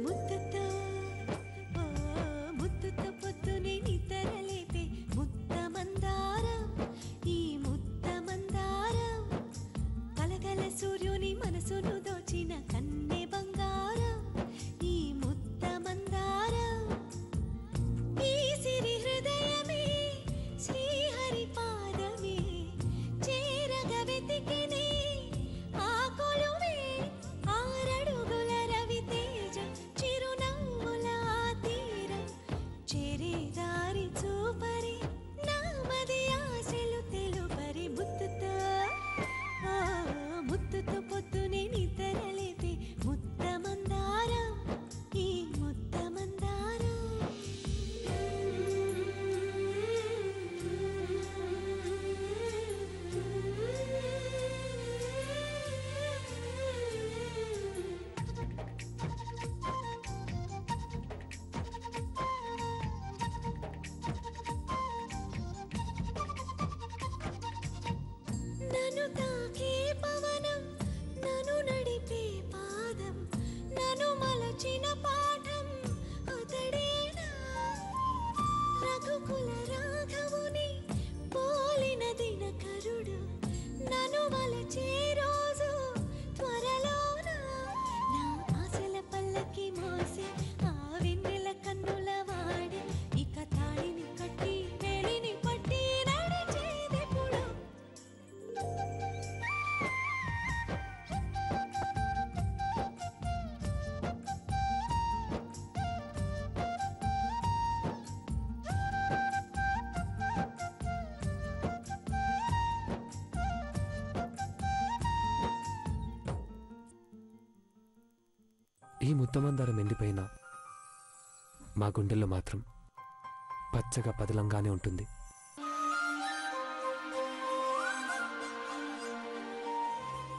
ముద్దుతో ముద్దుతో పొద్దునే నిద్రలేపే ముద్ద మందారం ఈ ముద్ద మందారం కలగల సూర్యుని మనసును దోచిన కన్నె బంగారం ఈ ముద్ద మందారం ఈ సిరి హృదయమే శ్రీహరి పాదమే చేరగ వెతికినే ఆ కొలువే ఆరడుగుల రవి తేజ చిరునవ్వుల తీరం చేరే దారి చూపరి నామది ఆశలు తెలుపరి ముద్దుతో ముద్దుతో పొద్దునే నిద్రలేపే ముద్ద మందారం ఈ ముద్ద మందారం నన్ను తాకే పవనం నన్ను నడిపే పాదం నన్ను మలచిన పాఠం అతడేనా రఘుకుల రాఘవుని పోలిన దినకరుడు నన్ను మలచే రోజు త్వరలోన నా ఆశల పల్లకి మోసి ఆ వెన్నెల కన్నుల వాడి ఇక తాళిని కట్టి వేలిని పట్టి నడిచేదెప్పుడు ఈ ముద్దమందారం ఎండిపోయినా మా గుండెల్లో మాత్రం పచ్చగా పదలంగానే ఉంటుంది.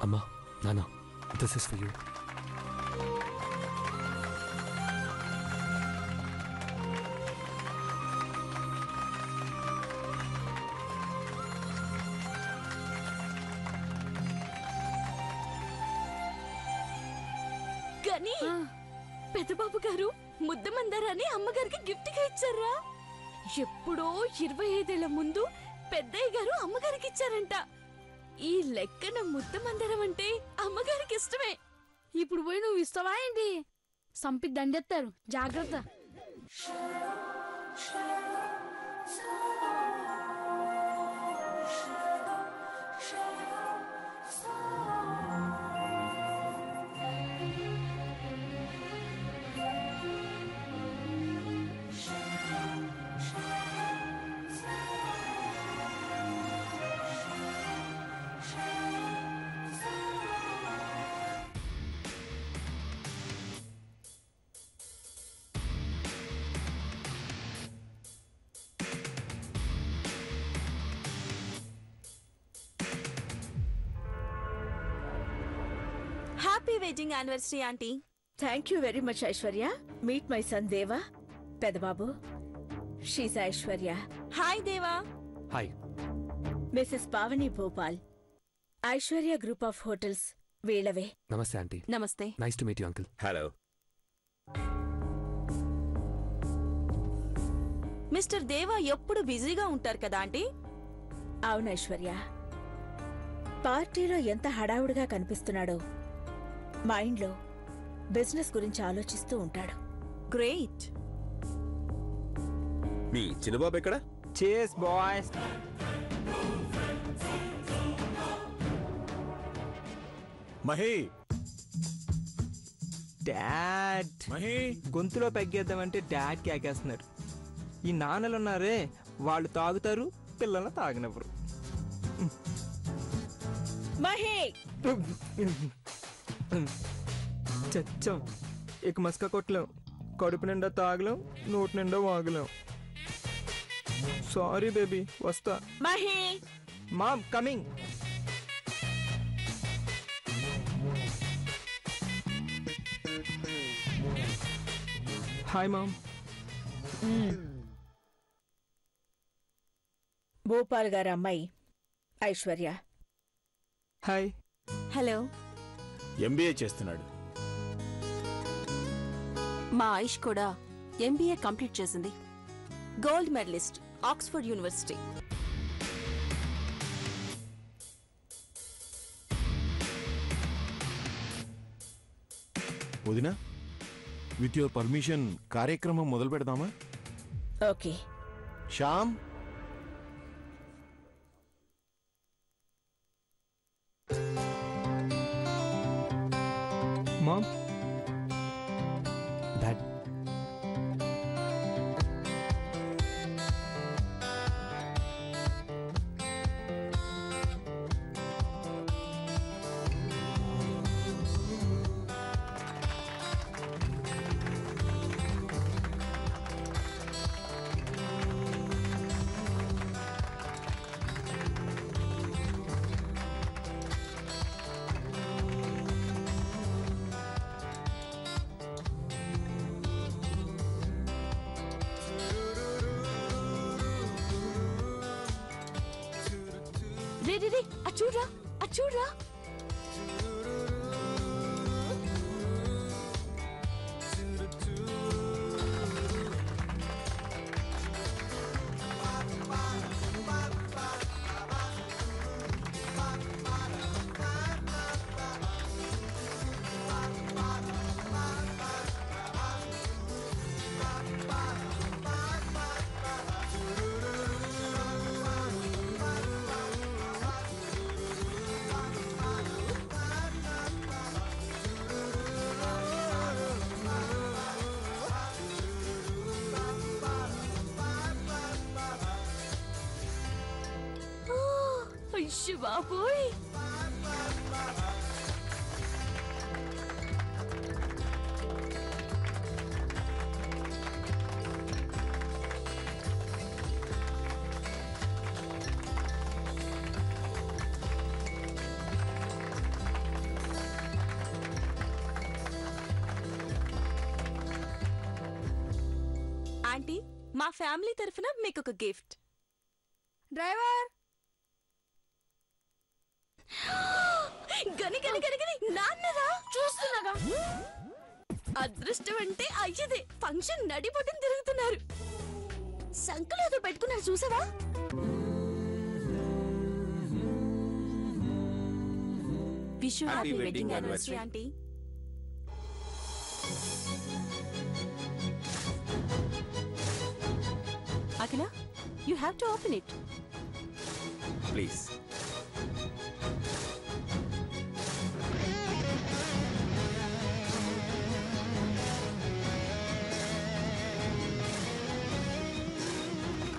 అమ్మా నాన్న, దిస్ ఇస్ ఫర్ యూ. కానీ పెద్దబాబు గారు ముద్ద మందారాన్ని అమ్మగారికి గిఫ్ట్ గా ఇచ్చారా? ఎప్పుడో 25 ఏళ్ల ముందు పెద్దయ్య గారు అమ్మగారికి ఇచ్చారంట. ఈ లెక్కన ముద్ద మందారం అంటే అమ్మగారికి ఇష్టమే. ఇప్పుడు పోయి నువ్వు ఇస్తావా ఏంటి? సంపి దండెత్తారు, జాగ్రత్త. Happy wedding anniversary aunty. Thank you very much Aishwarya. Meet my son Deva. పెదబాబు, she's Aishwarya. Hi Deva. Hi. Mrs Pavani Bhopal, Aishwarya group of hotels వీళ్ళవే. నమస్తే ఆంటీ. నమస్తే. Nice to meet you uncle. Hello. Mister Deva ఎప్పుడు బిజీగా ఉంటారు కదా ఆంటీ? అవును ఐశ్వర్య, పార్టీలో ఎంత హడావుడిగా కనిపిస్తున్నాడో మైండ్లో బిజినెస్ గురించి ఆలోచిస్తూ ఉంటాడు. గ్రేట్. మీ చిన్నబాబు ఎక్కడ? Cheers, boys. Mahi, dad. Mahi. గొంతులో పెగ్గేద్దామంటే డాడ్ కేకేస్తున్నారు. ఈ నాన్నలున్నారే, వాళ్ళు తాగుతారు, పిల్లలు తాగనివ్వరు. మహి, చచ్చాం. ఇక మస్క కొట్టలేం, కడుపు నిండా తాగలేం, నోటి నిండా వాగలేం. సారీ బేబీ, వస్తా. Mahi. Mom coming. Hi mom. Bhupal గారి అమ్మాయి ఐశ్వర్య. హాయ్. హలో. ఎంబీఏ చేస్తున్నాడు. మా ఐష్ కూడా ఎంబీఏ కంప్లీట్ చేసింది. Gold medalist, Oxford university. వదినా, విత్ యువర్ పర్మిషన్ కార్యక్రమం మొదలు పెడదామా? ఓకే. Shyam, mom, dad. రే రే రే, చూడ్రా, చూడ్రా. అయ్యో బాబోయ్. ఆంటీ, మా ఫ్యామిలీ తరఫున మీకు ఒక గిఫ్ట్. డ్రైవర్, గని గని గని గని, నాన్నరా. చూస్తున్నాగా. అదృష్టం అంటే అయ్యదే. ఫంక్షన్ నడిపొట్టుని తిరుగుతున్నారు. సంకలు ఏదో పెట్టుకున్నారు, చూసావా? Wish you Happy happy wedding wedding anniversary anniversary. Aunty. Akhila, you have to open it. Please.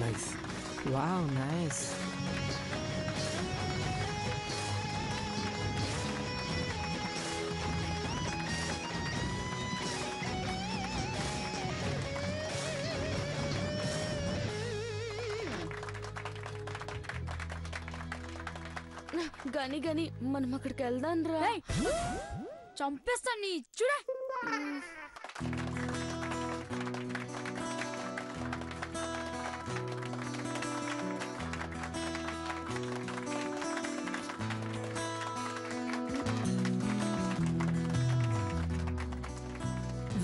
Nice. Wow, nice. గని గని, మనం అక్కడికి వెళ్దాం రా. ఏయ్, చంపేస్తాను నీ చూడే.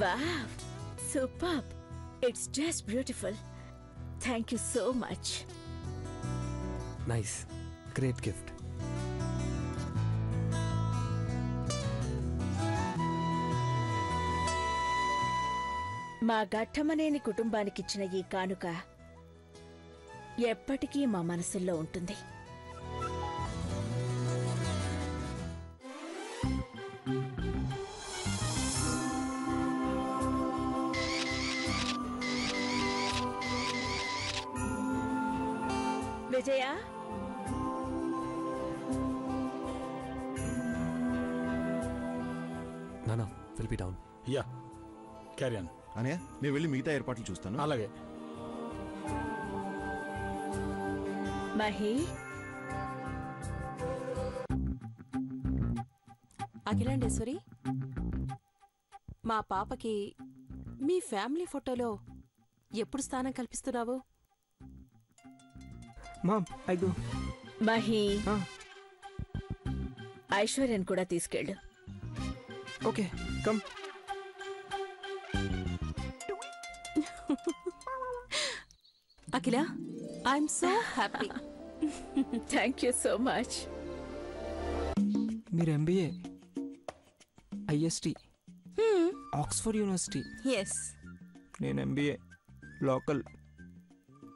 Wow, superb. It's just beautiful. Thank you so much. Nice. Great gift. మా ఘట్టమనేని కుటుంబానికిచ్చిన ఈ కానుక ఎప్పటికీ మా మనసుల్లో ఉంటుంది. విజయ, నానా, will be down. Yeah, carry on. అనయ్య, నేను వెళ్ళి మిగతా ఏర్పాట్లు చూస్తాను. అలాగే. మహి, అఖిలాండేశ్వరి, మా పాపకి మీ ఫ్యామిలీ ఫోటోలో ఎప్పుడు స్థానం కల్పిస్తున్నావు? Mom, I go. మహి, ఐశ్వర్యన్ కూడా తీసుకెళ్ళు. Okay, come. Akhila I'm so happy. Thank you so much. మీరు ఎంబీఏ ఐఎస్టి ఆక్స్ఫర్డ్ యూనివర్సిటీ. ఎస్. నేను MBA local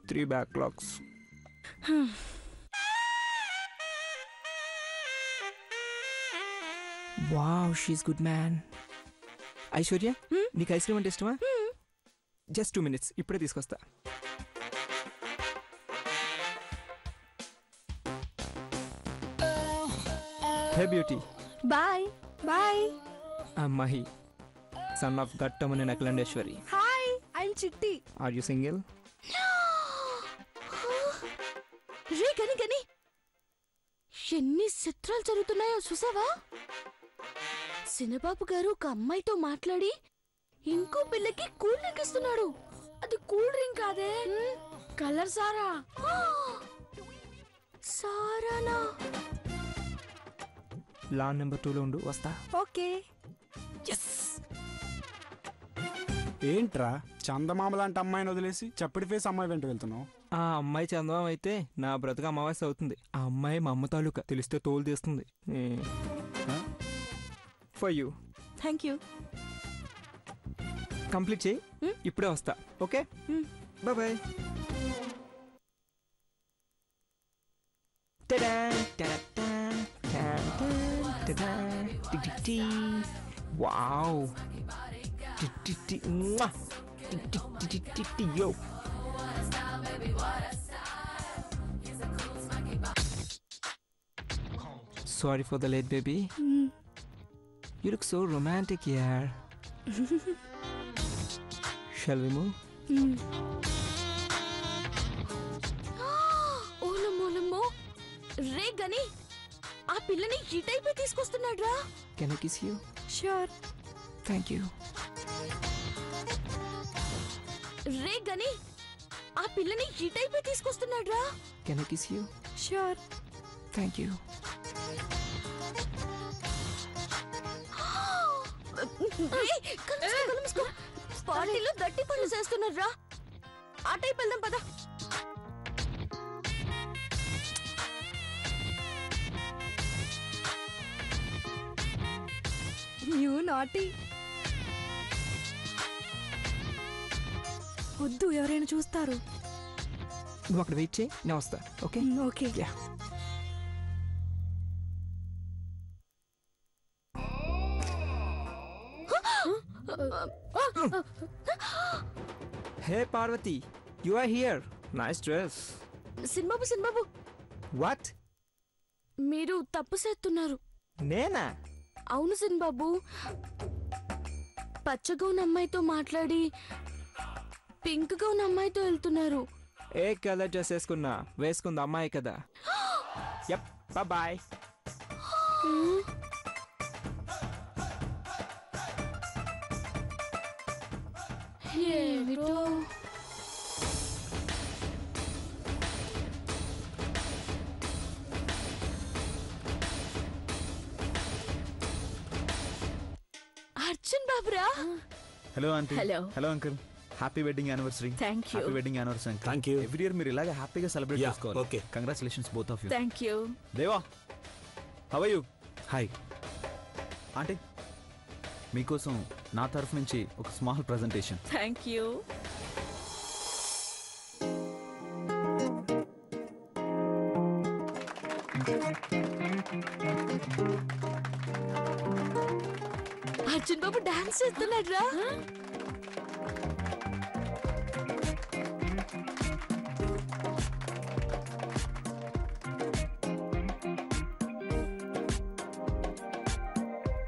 3 backlogs. Wow she's good man. Aishwarya నీకు ఐస్ క్రీమ్ అంటే ఇష్టమా? జస్ట్ 2 minutes ఇప్పుడే తీసుకొస్తా. Hey beauty. Bye bye. Mahi son of Gattamani Nakalandeshwari. Hi I'm Chitti. Are you single? రే గని గని ఎన్ని చిత్రాలు జరుగుతున్నాయో చూసావా? చిన్నబాబు గారు ఒక అమ్మాయితో మాట్లాడి ఇంకో పిల్లకి కూల్ డ్రింక్ ఇస్తున్నాడు. అది కూల్ డ్రింక్ కాదే, కలర్ సారా. సారానా? లాన్ నెంబర్ 2లో ఉండు, వస్తా. ఓకే. ఏంట్రా చందమామ లాంటి అమ్మాయిని వదిలేసి చప్పటి ఫేస్ అమ్మాయి వెంట వెళ్తున్నావు? ఆ అమ్మాయి చందమం అయితే నా బ్రతుకు అమావాస్య అవుతుంది. ఆ అమ్మాయి మా అమ్మ తాలూకా, తెలిస్తే తోలు తీస్తుంది. For you. Thank you. Complete చేయి, ఇప్పుడే వస్తా. Okay bye bye. Wow yo. Sorry for the late, baby. You look so romantic here. Shall we move? ఓలమ్మో రే గని ఆ పిల్లని ఈ టైపే తీసుకొస్తున్నాడు రా. Can I kiss you? Sure. Thank you. రే గని ఆ పిల్లని ఈ టైపే తీసుకొస్తున్నాడు రా. Can I kiss you? Sure. Thank you. పార్టీలో దట్టి పనులు చేస్తున్నారు రా. ఆ టైప్ వెళ్దాం పద. You naughty. వద్దు, ఎవరైనా చూస్తారు. నువ్వు అక్కడ వెయిట్ చేయి, నేను వస్తా. Okay okay. Yeah. Hey Parvati, you are here. Nice dress. Sinibabu What? మీరు తప్పు చేస్తున్నారు. నేనా? అవును సినిబాబు, పచ్చగా ఉన్న అమ్మాయితో మాట్లాడి పింక్ గా ఉన్న అమ్మాయితో వెళ్తున్నారు. ఏ కలర్ డ్రెస్ వేసుకుంది అమ్మాయి కదా. Yup, bye. ఏమిటో అర్జున్ బాబురా. Hello aunty. Hello. Hello uncle. Happy wedding anniversary. Thank you. Happy wedding anniversary uncle. Thank you. Every year మీరు ఇలాగే హ్యాపీగా సెలబ్రేట్ Yeah, చేసుకోవాలి. okay. Congratulations both of you. Thank you. Deva, how are you? Hi. Aunty, మీకోసం నా తరఫు నుంచి ఒక small presentation. Thank you. Arjun బాబు డాన్స్ చేస్తున్నాడు రా.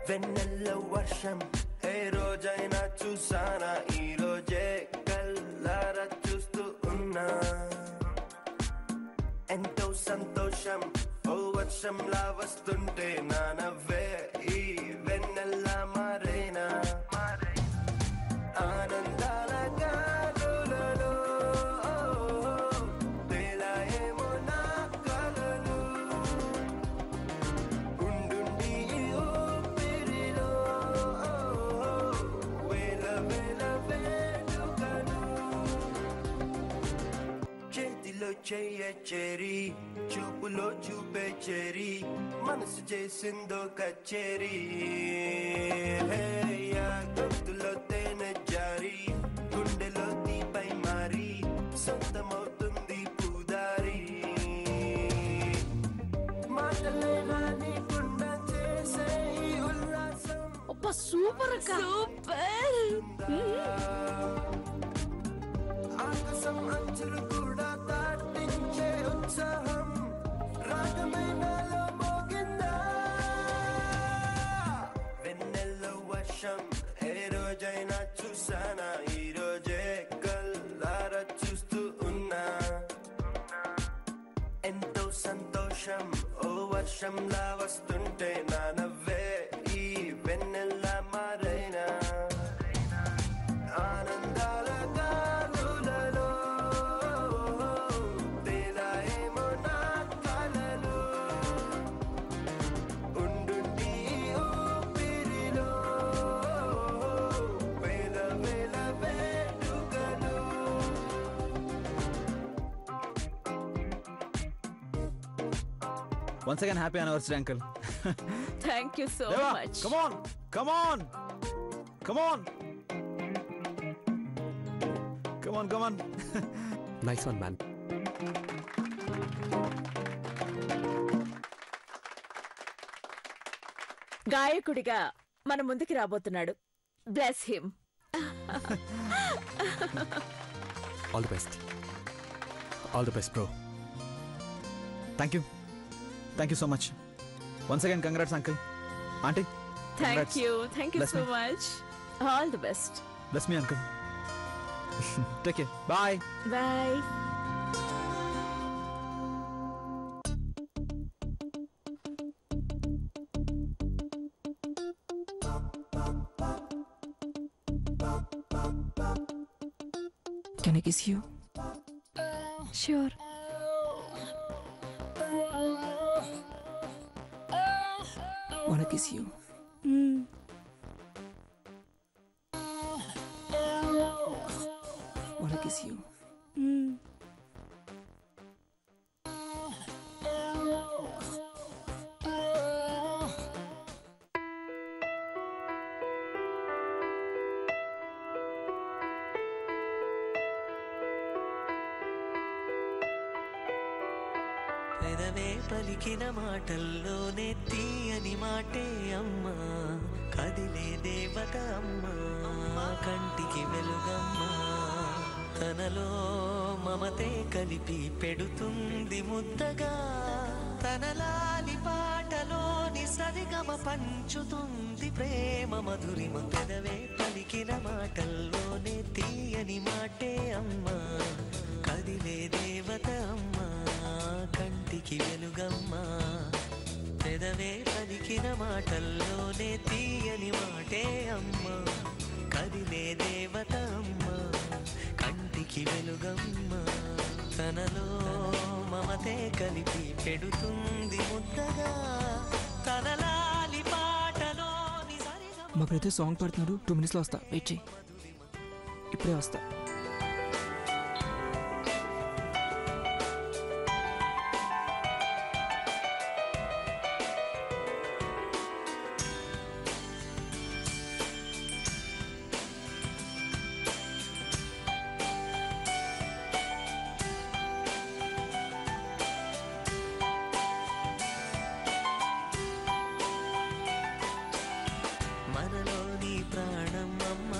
వెన్నెల వర్షం ఏ రోజైనా చూసానా, ఈ రోజే కల్లారా చూస్తూ ఉన్నా. ఎంతో సంతోషం ఓ వర్షంలా వస్తుంటే నా నవ్వే ఈ వెన్నెల్లా మారేనా. ఆనందాల గాలులలో తేలాయేమో నా కలలు. ఉండుండి ఈ ఊపిరిలో వేల వేల వేడుకలు. చెయ్య చేరి చూపులో చూపే చేరి మనసు చేసిందో కచేరి గొంతులో తేనె జారి గుండెలో దీపై మారి సొంతమవుతుంది పూదారి మాటలే రానికుండా చేసే ఉల్లాసం సూపర్ సూపర్. ఆకాశం అంచులు కూడా దాటించే ఉత్సాహం రాగమైనలో మోగిందా వెన్నెల్లో వర్షం ఏ రోజైనా చూసానా ఈ రోజే కల్లారా చూస్తూ ఉన్నా ఎంతో సంతోషం ఓ వర్షంలా వస్తుంటే నా నవ్వే ఈ వెన్నెల్లా మారైనా ఆనందాల గాలులలో తేలాయేమో నా కలలు ఉండుండి ఊపిరిలో వేల వేల వేడుకలు Once again, happy anniversary, uncle. Thank you so Deva, much. come on, come on, come on, come on, come on. Nice one man. గాయకుడిగా మన ముందుకి రాబోతున్నాడు. Bless him. All the best. All the best bro. Thank you. Thank you so much. Once again, congrats, uncle. Auntie, thank you Bless so me. Much. All the best. bless me, uncle. Take care. Bye. Bye. Can I kiss you? Sure. Wanna kiss you? Wanna kiss you? పెదవే పలికిన మాటల్లోనే తీయని మాటే అమ్మా కదిలే దేవత అమ్మా కంటికి వెలుగమ్మా తనలో మమతే కలిపి పెడుతుంది ముద్దగా తనలాలి పాటలోని సరిగమ పంచుతుంది ప్రేమ మధురిమ పెదవే పలికిన మాటల్లోనే తీయని మాటే అమ్మా కదిలే దేవత అమ్మా కంటికి వెలుగమ్మా పెదవే పలికిన మాటల్లోనే తీయని మాటే అమ్మా కదిలే దేవత అమ్మా కంటికి వెలుగమ్మా తనలో మమతే కలిపి పెడుతుంది ముద్దగా తనలాలి పాటలోని సరిగమ మా బ్రదర్ సాంగ్ పాడుతున్నాడు. 2 minutes లో వస్తా. వెయిట్ చేయి. ఇప్పుడే వస్తా. మనలోని ప్రాణం అమ్మ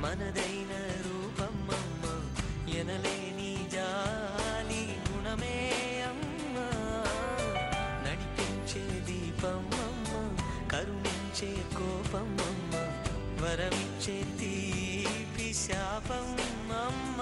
మనదైన రూపమ్మమ్మ ఎనలేని జాలి గుణమే అమ్మ నడిపించే దీపమ్మమ్మ కరుణించే కోపమ్మమ్మ వరమిచ్చే తీపి శాపమ్మమ్మ